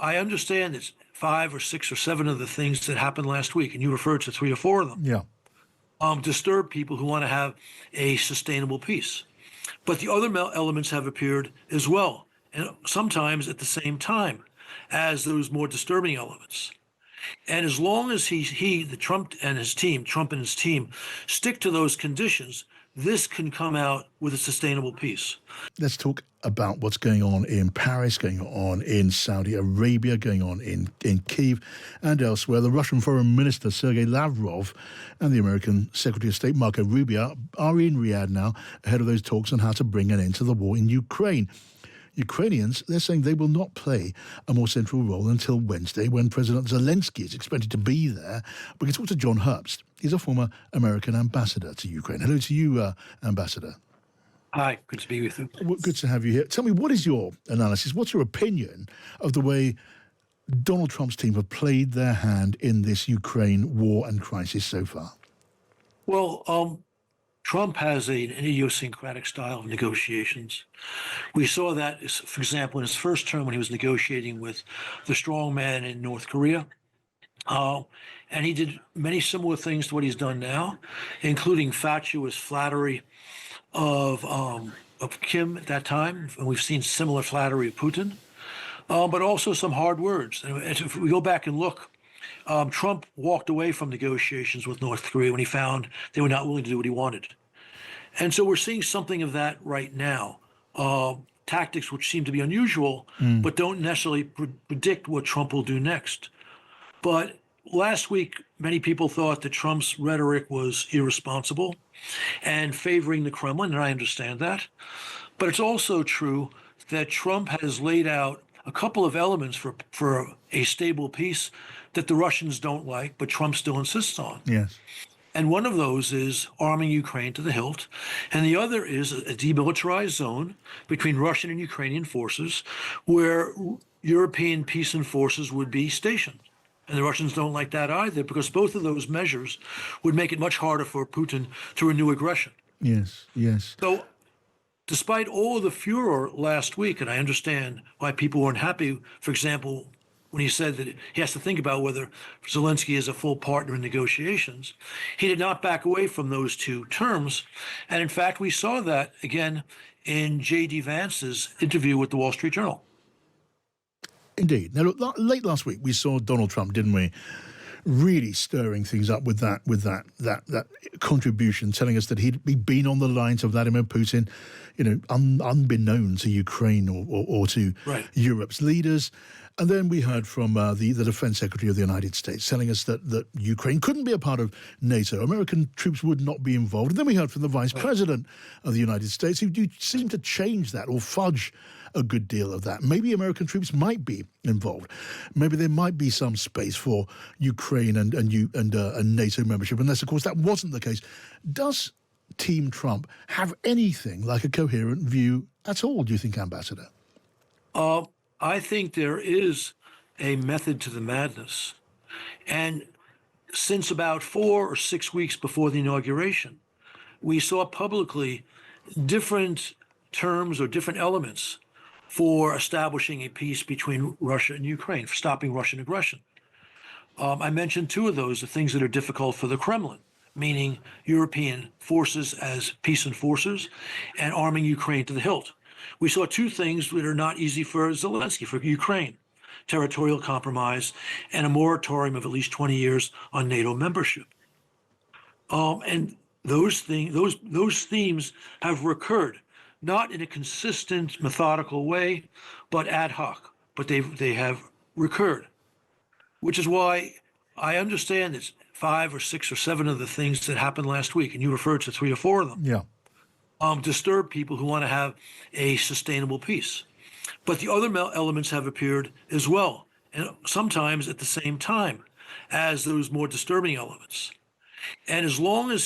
I understand it's 5 or 6 or 7 of the things that happened last week, and you referred to 3 or 4 of them, Yeah. disturb people who want to have a sustainable peace. But the other elements have appeared as well, and sometimes at the same time as those more disturbing elements. And as long as Trump and his team, stick to those conditions, this can come out with a sustainable peace. Let's talk about what's going on in Paris, going on in Saudi Arabia, going on in Kyiv and elsewhere. The Russian Foreign Minister, Sergei Lavrov, and the American Secretary of State, Marco Rubio, are in Riyadh now ahead of those talks on how to bring an end to the war in Ukraine. Ukrainians, they're saying they will not play a more central role until Wednesday, when President Zelensky is expected to be there. We can talk to John Herbst. He's a former American ambassador to Ukraine. Hello to you, Ambassador. Hi, good to be with you. Well, good to have you here. Tell me, what is your analysis? What's your opinion of the way Donald Trump's team have played their hand in this Ukraine war and crisis so far? Well, Trump has an idiosyncratic style of negotiations. We saw that, for example, in his first term when he was negotiating with the strongman in North Korea. And he did many similar things to what he's done now, including fatuous flattery of Kim at that time. And we've seen similar flattery of Putin, but also some hard words. And if we go back and look, Trump walked away from negotiations with North Korea when he found they were not willing to do what he wanted. And so we're seeing something of that right now. Tactics which seem to be unusual, but don't necessarily predict what Trump will do next. But last week, many people thought that Trump's rhetoric was irresponsible and favoring the Kremlin, and I understand that. But it's also true that Trump has laid out a couple of elements for a stable peace that the Russians don't like, but Trump still insists on. Yes. And one of those is arming Ukraine to the hilt. And the other is a demilitarized zone between Russian and Ukrainian forces where European peace and forces would be stationed. And the Russians don't like that either, because both of those measures would make it much harder for Putin to renew aggression. Yes, yes. So despite all of the furor last week, and I understand why people weren't happy, for example, when he said that he has to think about whether Zelensky is a full partner in negotiations, he did not back away from those two terms. And in fact, we saw that again in J.D. Vance's interview with the Wall Street Journal. Indeed. Now, look, late last week, we saw Donald Trump, didn't we, really stirring things up with that contribution, telling us that he'd been on the lines of Vladimir Putin, unbeknown to Ukraine or to Europe's leaders. And then we heard from the Defense Secretary of the United States telling us that Ukraine couldn't be a part of NATO. American troops would not be involved. And then we heard from the Vice President of the United States, who seemed to change that or fudge a good deal of that. Maybe American troops might be involved. Maybe there might be some space for Ukraine and NATO membership, unless, of course, that wasn't the case. Does Team Trump have anything like a coherent view at all, do you think, Ambassador? I think there is a method to the madness. And since about 4 or 6 weeks before the inauguration, we saw publicly different terms or different elements for establishing a peace between Russia and Ukraine, for stopping Russian aggression. I mentioned two of those, the things that are difficult for the Kremlin, meaning European forces as peace enforcers and arming Ukraine to the hilt. We saw two things that are not easy for Zelensky, for Ukraine: territorial compromise and a moratorium of at least 20 years on NATO membership. And those themes have recurred, not in a consistent, methodical way, but ad hoc. But they have recurred, which is why I understand it's 5 or 6 or 7 of the things that happened last week, and you referred to 3 or 4 of them. Yeah. Disturb people who want to have a sustainable peace. But the other elements have appeared as well, and sometimes at the same time as those more disturbing elements. And as long as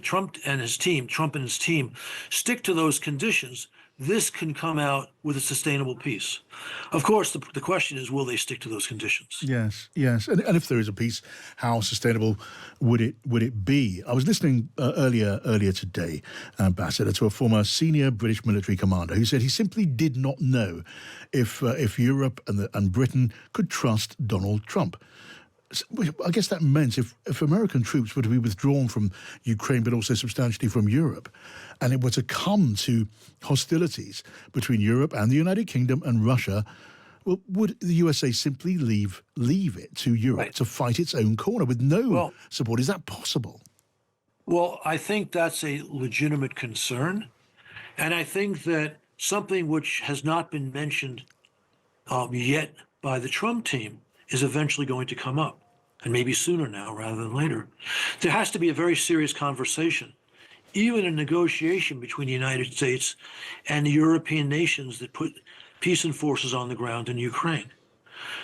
Trump and his team, stick to those conditions, this can come out with a sustainable peace. Of course, the question is, will they stick to those conditions? Yes, yes. And if there is a peace, how sustainable would it be? I was listening earlier today, Ambassador, to a former senior British military commander who said he simply did not know if Europe and Britain could trust Donald Trump. I guess that meant if American troops were to be withdrawn from Ukraine, but also substantially from Europe, and it were to come to hostilities between Europe and the United Kingdom and Russia, well, would the USA simply leave it to Europe to fight its own corner with no support? Is that possible? Well, I think that's a legitimate concern. And I think that something which has not been mentioned yet by the Trump team is eventually going to come up, and maybe sooner now rather than later. There has to be a very serious conversation, even a negotiation between the United States and the European nations that put peace and forces on the ground in Ukraine.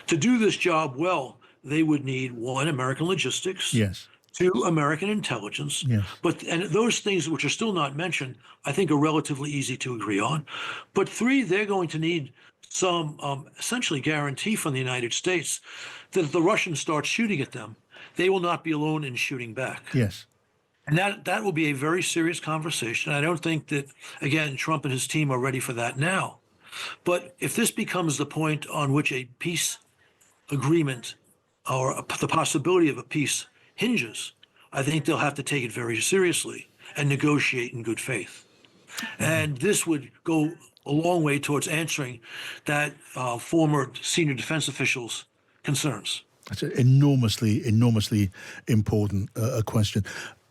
To do this job well, they would need, one, American logistics. Yes. Two, American intelligence. Yes. And those things which are still not mentioned, I think are relatively easy to agree on. But three, they're going to need some essentially guarantee from the United States that if the Russians start shooting at them, they will not be alone in shooting back. Yes. And that will be a very serious conversation. I don't think that, again, Trump and his team are ready for that now. But if this becomes the point on which a peace agreement or the possibility of a peace hinges, I think they'll have to take it very seriously and negotiate in good faith. And this would go a long way towards answering that former senior defense official's concerns. That's an enormously important question.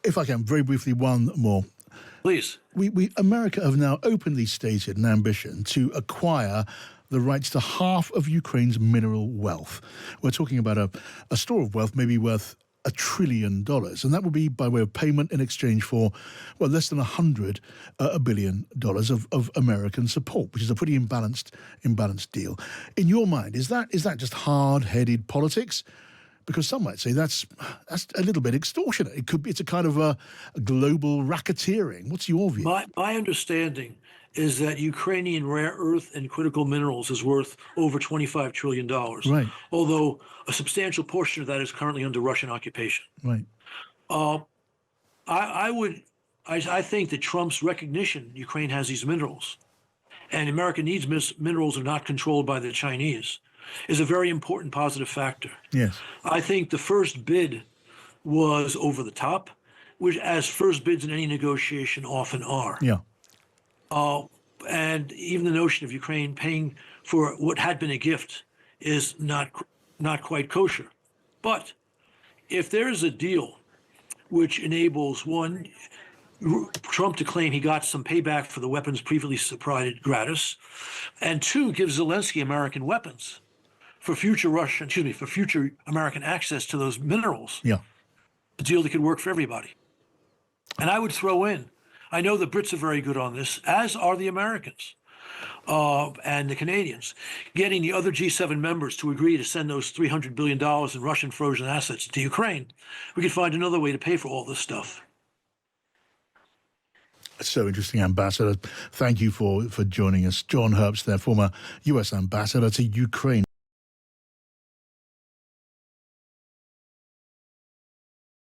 If I can, very briefly, one more. Please. America have now openly stated an ambition to acquire the rights to half of Ukraine's mineral wealth. We're talking about a store of wealth maybe worth $1 trillion, and that would be by way of payment in exchange for, well, less than $100 billion of American support, which is a pretty imbalanced deal. In your mind, is that just hard-headed politics? Because some might say that's a little bit extortionate. It's a kind of a global racketeering. What's your view? My understanding is that Ukrainian rare earth and critical minerals is worth over $25 trillion. Right. Although a substantial portion of that is currently under Russian occupation. Right. I think that Trump's recognition Ukraine has these minerals, and America needs minerals are not controlled by the Chinese, is a very important positive factor. Yes. I think the first bid was over the top, which, as first bids in any negotiation often are. Yeah. And even the notion of Ukraine paying for what had been a gift is not quite kosher. But if there is a deal which enables, one, Trump to claim he got some payback for the weapons previously supplied gratis, and two, gives Zelensky American weapons for future American access to those minerals, Yeah. a deal that could work for everybody. And I would throw in, I know the Brits are very good on this, as are the Americans and the Canadians, getting the other G7 members to agree to send those $300 billion in Russian frozen assets to Ukraine. We could find another way to pay for all this stuff. So interesting, Ambassador. Thank you for joining us. John Herbst, their former U.S. ambassador to Ukraine.